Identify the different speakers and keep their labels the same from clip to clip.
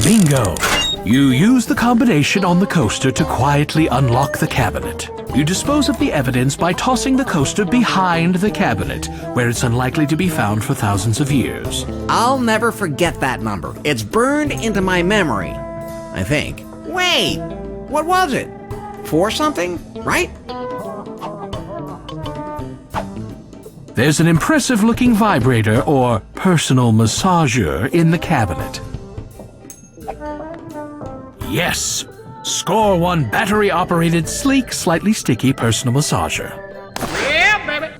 Speaker 1: Bingo! You use the combination on the coaster to quietly unlock the cabinet. You dispose of the evidence by tossing the coaster behind the cabinet, where it's unlikely to be found for thousands of years.
Speaker 2: I'll never forget that number. It's burned into my memory, I think. Wait, what was it? 4 something, right?
Speaker 1: There's an impressive-looking vibrator or personal massager in the cabinet. Yes! Score 1 battery-operated, sleek, slightly sticky personal massager.
Speaker 3: Yeah, baby.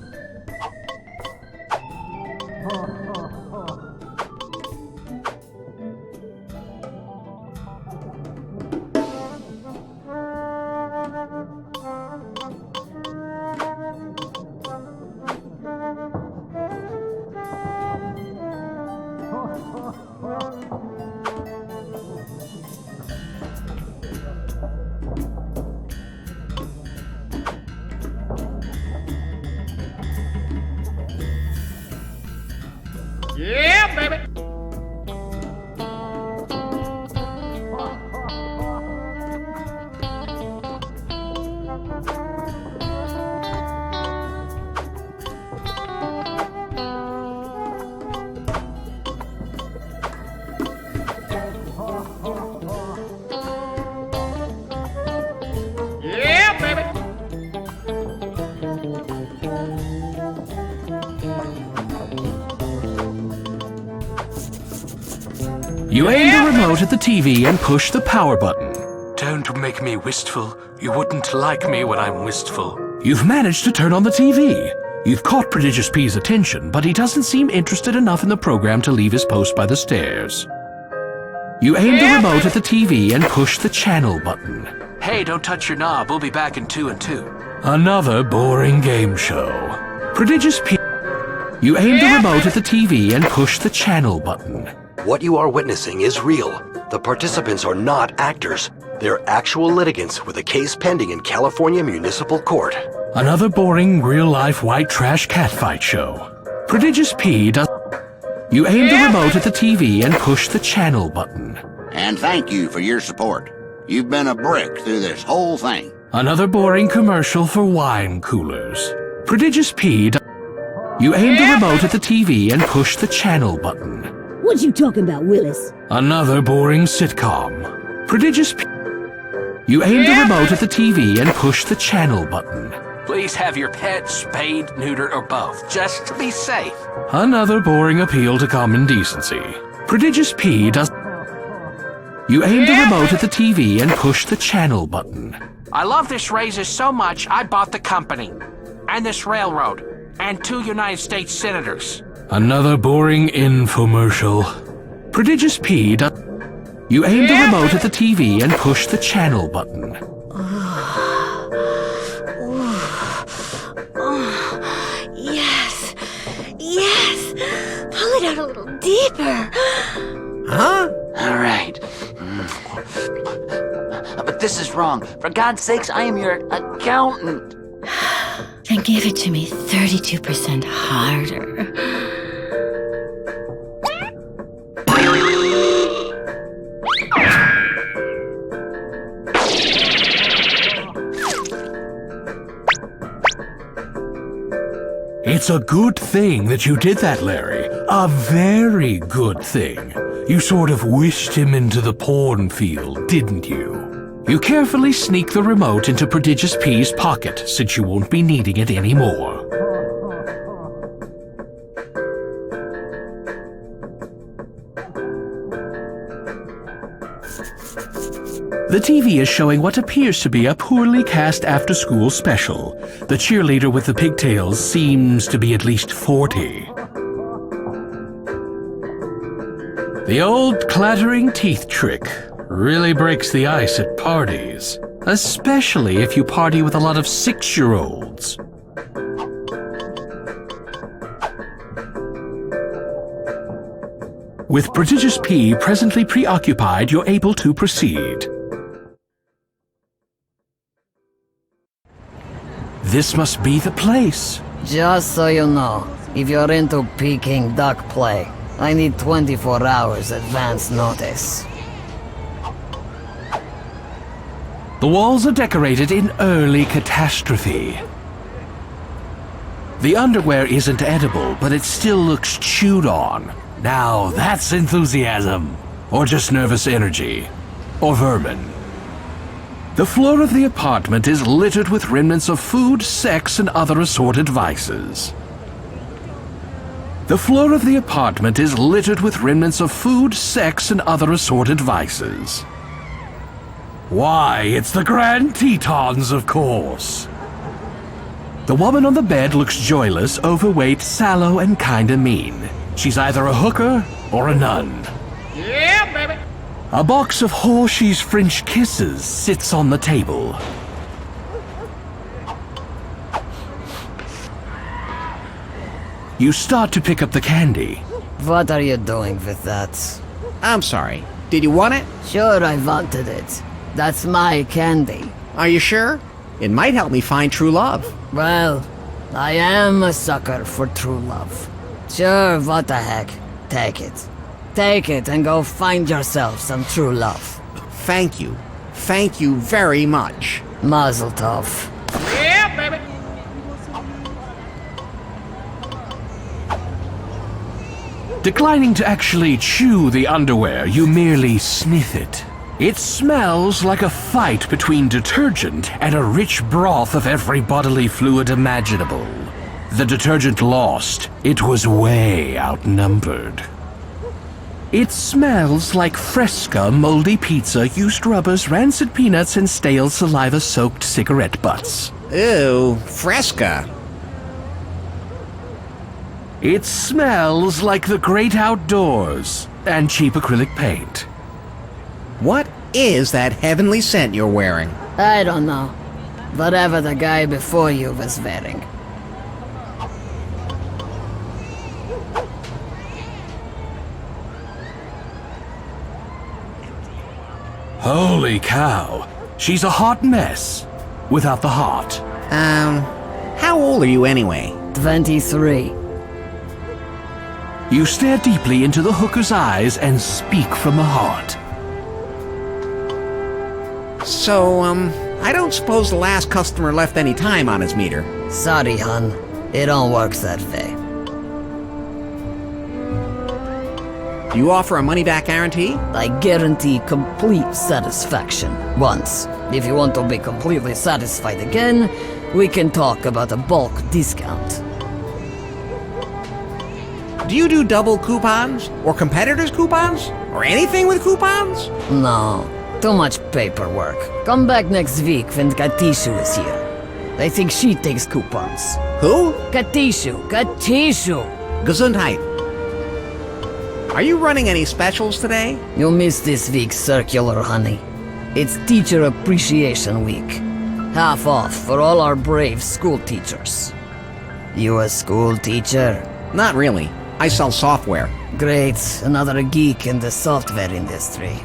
Speaker 3: Yeah, baby. Yeah, baby.
Speaker 1: You aim the remote at the TV and push the power button. Don't make me wistful. You wouldn't like me when I'm wistful. You've managed to turn on the TV. You've caught Prodigious P's attention, but he doesn't seem interested enough in the program to leave his post by the stairs. You aim the remote at the TV and push the channel button. Hey, don't touch your knob. We'll be back in 2 and 2. Another boring game show. Prodigious P. You aim the remote at the TV and push the channel button.
Speaker 4: What you are witnessing is real. The participants are not actors. They're actual litigants with a case pending in California Municipal Court.
Speaker 1: Another boring, real-life white trash catfight show. Prodigious P does... You aim the remote at the TV and push the channel button.
Speaker 5: And thank you for your support. You've been a brick through this whole thing.
Speaker 1: Another boring commercial for wine coolers. Prodigious P does... You aim the remote at the TV and push the channel button.
Speaker 6: What you talking about, Willis?
Speaker 1: Another boring sitcom. Prodigious P... You aim the remote at the TV and push the channel button.
Speaker 7: Please have your pet spayed, neutered, or both, just to be safe.
Speaker 1: Another boring appeal to common decency. Prodigious P does... You aim the remote at the TV and push the channel button.
Speaker 7: I love this razor so much, I bought the company. And this railroad. And 2 United States senators.
Speaker 1: Another boring infomercial. Prodigious P does... You aim the remote at the TV and push the channel button.
Speaker 6: Yes! Yes! Pull it out a little deeper.
Speaker 2: Huh?
Speaker 8: All right. But this is wrong. For God's sakes, I am your accountant.
Speaker 6: Then give it to me 32% harder.
Speaker 1: It's a good thing that you did that, Larry. A very good thing. You sort of wished him into the porn field, didn't you? You carefully sneak the remote into Prodigious P's pocket, since you won't be needing it anymore. The TV is showing what appears to be a poorly cast after-school special. The cheerleader with the pigtails seems to be at least 40. The old clattering teeth trick really breaks the ice at parties, especially if you party with a lot of 6-year-olds. With Prodigious P presently preoccupied, you're able to proceed. This must be the place.
Speaker 9: Just so you know, if you're into Peking duck play, I need 24 hours advance notice.
Speaker 1: The walls are decorated in early catastrophe. The underwear isn't edible, but it still looks chewed on. Now that's enthusiasm. Or just nervous energy. Or vermin. The floor of the apartment is littered with remnants of food, sex, and other assorted vices. The floor of the apartment is littered with remnants of food, sex, and other assorted vices. Why, it's the Grand Tetons, of course. The woman on the bed looks joyless, overweight, sallow, and kinda mean. She's either a hooker or a nun.
Speaker 3: Yeah, baby.
Speaker 1: A box of Hershey's French Kisses sits on the table. You start to pick up the candy.
Speaker 9: What are you doing with that?
Speaker 2: I'm sorry. Did you want it?
Speaker 9: Sure, I wanted it. That's my candy.
Speaker 2: Are you sure? It might help me find true love.
Speaker 9: Well, I am a sucker for true love. Sure, what the heck. Take it. Take it and go find yourself some true love.
Speaker 2: Thank you. Thank you very much.
Speaker 9: Mazel tov.
Speaker 3: Yeah, baby.
Speaker 1: Declining to actually chew the underwear, you merely sniff it. It smells like a fight between detergent and a rich broth of every bodily fluid imaginable. The detergent lost. It was way outnumbered. It smells like Fresca, moldy pizza, used rubbers, rancid peanuts, and stale saliva-soaked cigarette butts.
Speaker 2: Ew, Fresca.
Speaker 1: It smells like the great outdoors and cheap acrylic paint.
Speaker 2: What is that heavenly scent you're wearing?
Speaker 9: I don't know. Whatever the guy before you was wearing.
Speaker 1: Holy cow. She's a hot mess. Without the heart.
Speaker 2: How old are you anyway?
Speaker 9: 23.
Speaker 1: You stare deeply into the hooker's eyes and speak from the heart.
Speaker 2: So, I don't suppose the last customer left any time on his meter.
Speaker 9: Sorry, hon. It don't work that way.
Speaker 2: Do you offer a money-back guarantee?
Speaker 9: I guarantee complete satisfaction once. If you want to be completely satisfied again, we can talk about a bulk discount.
Speaker 2: Do you do double coupons? Or competitors' coupons? Or anything with coupons?
Speaker 9: No, too much paperwork. Come back next week when Katishu is here. I think she takes coupons.
Speaker 2: Who?
Speaker 9: Katishu!
Speaker 2: Gesundheit. Are you running any specials today?
Speaker 9: You missed this week's circular, honey. It's Teacher Appreciation Week. Half off for all our brave school teachers. You a school teacher?
Speaker 2: Not really. I sell software.
Speaker 9: Great, another geek in the software industry.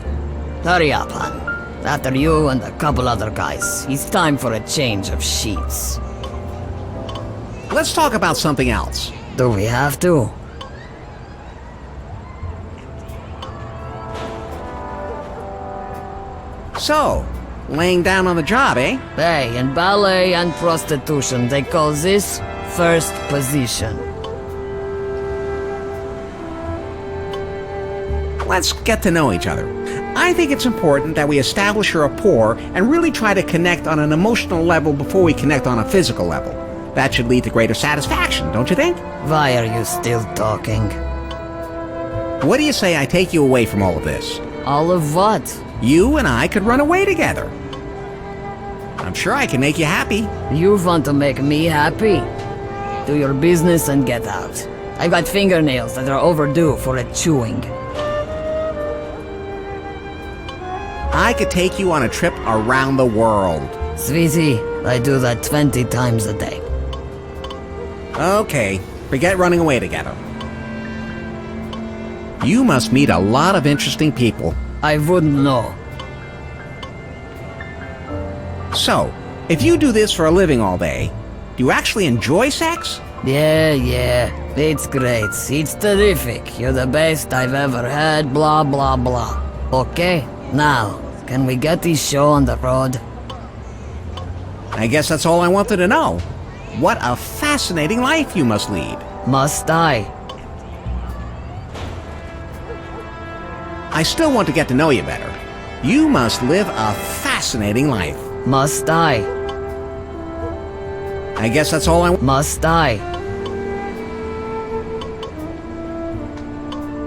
Speaker 9: Hurry up, hon. After you and a couple other guys, it's time for a change of sheets.
Speaker 2: Let's talk about something else.
Speaker 9: Do we have to?
Speaker 2: So, laying down on the job, eh?
Speaker 9: Hey, in ballet and prostitution, they call this first position.
Speaker 2: Let's get to know each other. I think it's important that we establish a rapport and really try to connect on an emotional level before we connect on a physical level. That should lead to greater satisfaction, don't you think?
Speaker 9: Why are you still talking?
Speaker 2: What do you say I take you away from all of this?
Speaker 9: All of what?
Speaker 2: You and I could run away together. I'm sure I can make you happy.
Speaker 9: You want to make me happy? Do your business and get out. I've got fingernails that are overdue for a chewing.
Speaker 2: I could take you on a trip around the world.
Speaker 9: Sweetie, I do that 20 times a day.
Speaker 2: Okay, forget running away together. You must meet a lot of interesting people.
Speaker 9: I wouldn't know.
Speaker 2: So, if you do this for a living all day, do you actually enjoy sex?
Speaker 9: Yeah, it's great. It's terrific. You're the best I've ever had, blah, blah, blah. Okay, now, can we get this show on the road?
Speaker 2: I guess that's all I wanted to know. What a fascinating life you must lead.
Speaker 9: Must I?
Speaker 2: I still want to get to know you better. You must live a fascinating life.
Speaker 9: Must I?
Speaker 2: I guess that's all I...
Speaker 9: Must I?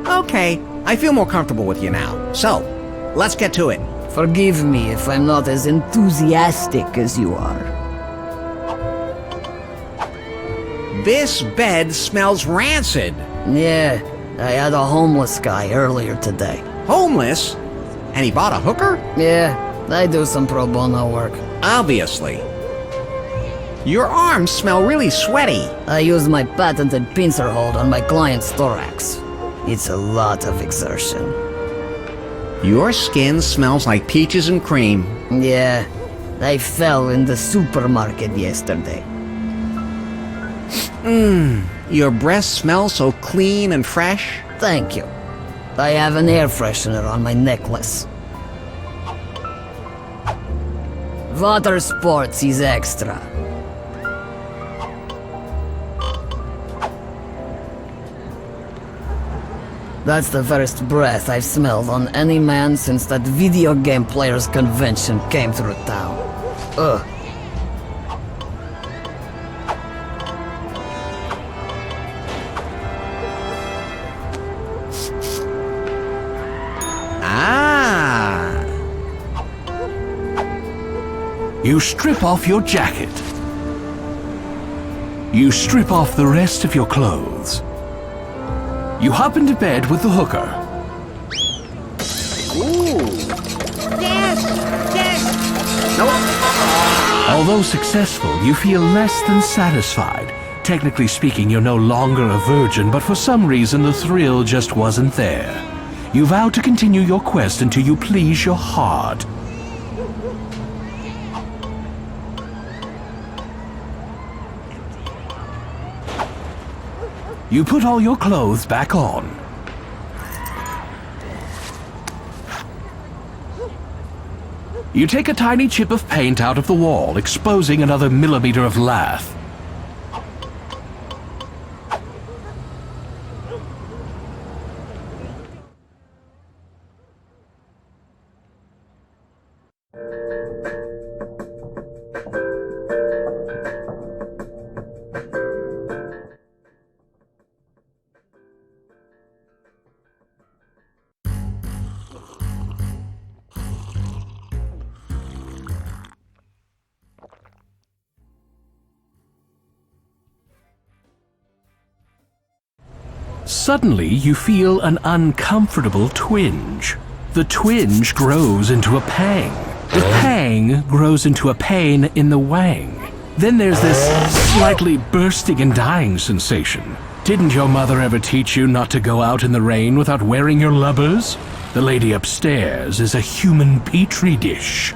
Speaker 2: Okay, I feel more comfortable with you now. So, let's get to it.
Speaker 9: Forgive me if I'm not as enthusiastic as you are.
Speaker 2: This bed smells rancid.
Speaker 9: Yeah, I had a homeless guy earlier today.
Speaker 2: Homeless? And he bought a hooker?
Speaker 9: Yeah, I do some pro bono work.
Speaker 2: Obviously. Your arms smell really sweaty.
Speaker 9: I use my patented pincer hold on my client's thorax. It's a lot of exertion.
Speaker 2: Your skin smells like peaches and cream.
Speaker 9: Yeah, I fell in the supermarket yesterday.
Speaker 2: Your breath smells so clean and fresh.
Speaker 9: Thank you. I have an air freshener on my necklace. Water sports is extra. That's the first breath I've smelled on any man since that video game players convention came through town. Ugh.
Speaker 1: You strip off your jacket. You strip off the rest of your clothes. You hop into bed with the hooker. Although successful, you feel less than satisfied. Technically speaking, you're no longer a virgin, but for some reason the thrill just wasn't there. You vow to continue your quest until you please your heart. You put all your clothes back on. You take a tiny chip of paint out of the wall, exposing another millimeter of lath. Suddenly, you feel an uncomfortable twinge. The twinge grows into a pang. The pang grows into a pain in the wang. Then there's this slightly bursting and dying sensation. Didn't your mother ever teach you not to go out in the rain without wearing your lubbers? The lady upstairs is a human petri dish.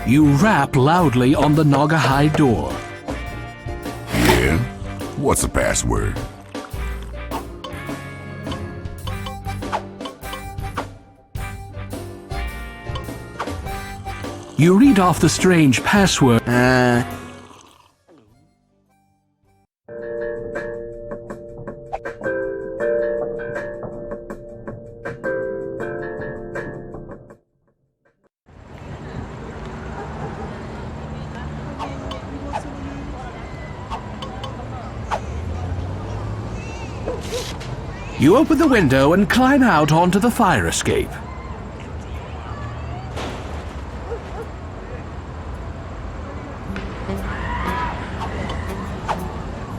Speaker 1: You rap loudly on the Naugahyde door.
Speaker 10: Yeah? What's the password?
Speaker 1: You read off the strange password. You open the window and climb out onto the fire escape.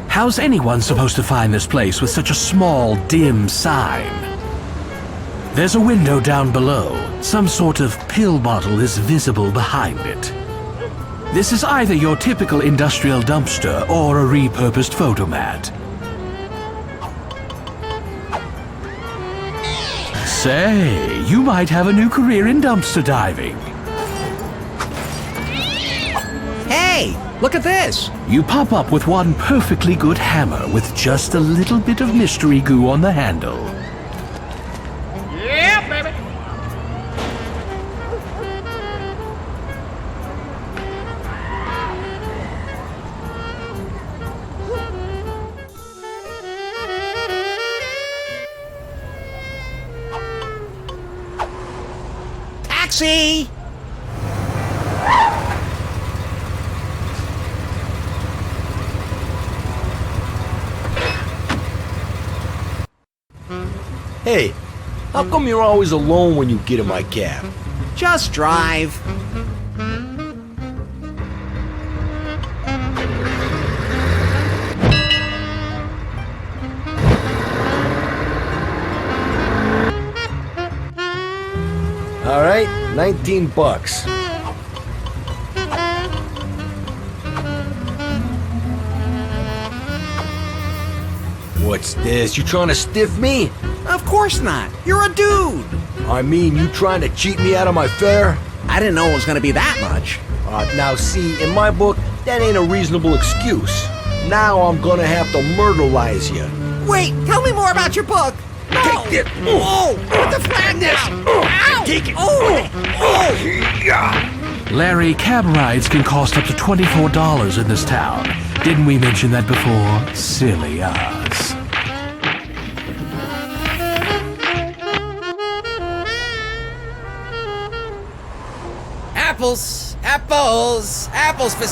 Speaker 1: How's anyone supposed to find this place with such a small, dim sign? There's a window down below. Some sort of pill bottle is visible behind it. This is either your typical industrial dumpster or a repurposed photomat. Say, you might have a new career in dumpster diving.
Speaker 2: Hey, look at this.
Speaker 1: You pop up with one perfectly good hammer with just a little bit of mystery goo on the handle.
Speaker 3: Yeah, baby.
Speaker 2: Taxi!
Speaker 11: Hey, how come you're always alone when you get in my cab?
Speaker 2: Just drive.
Speaker 11: All right, 19 bucks. What's this? You trying to stiff me?
Speaker 2: Of course not. You're a dude.
Speaker 11: I mean, you trying to cheat me out of my fare?
Speaker 2: I didn't know it was going to be that much.
Speaker 11: Now see, in my book, that ain't a reasonable excuse. Now I'm gonna have to myrtleize you.
Speaker 2: Wait, tell me more about your book. No.
Speaker 11: Take this.
Speaker 2: Oh, put the flag down. Ow.
Speaker 11: Take it.
Speaker 2: Oh.
Speaker 1: Larry, cab rides can cost up to $24 in this town. Didn't we mention that before? Silly us.
Speaker 12: Apples! Apples! Apples for...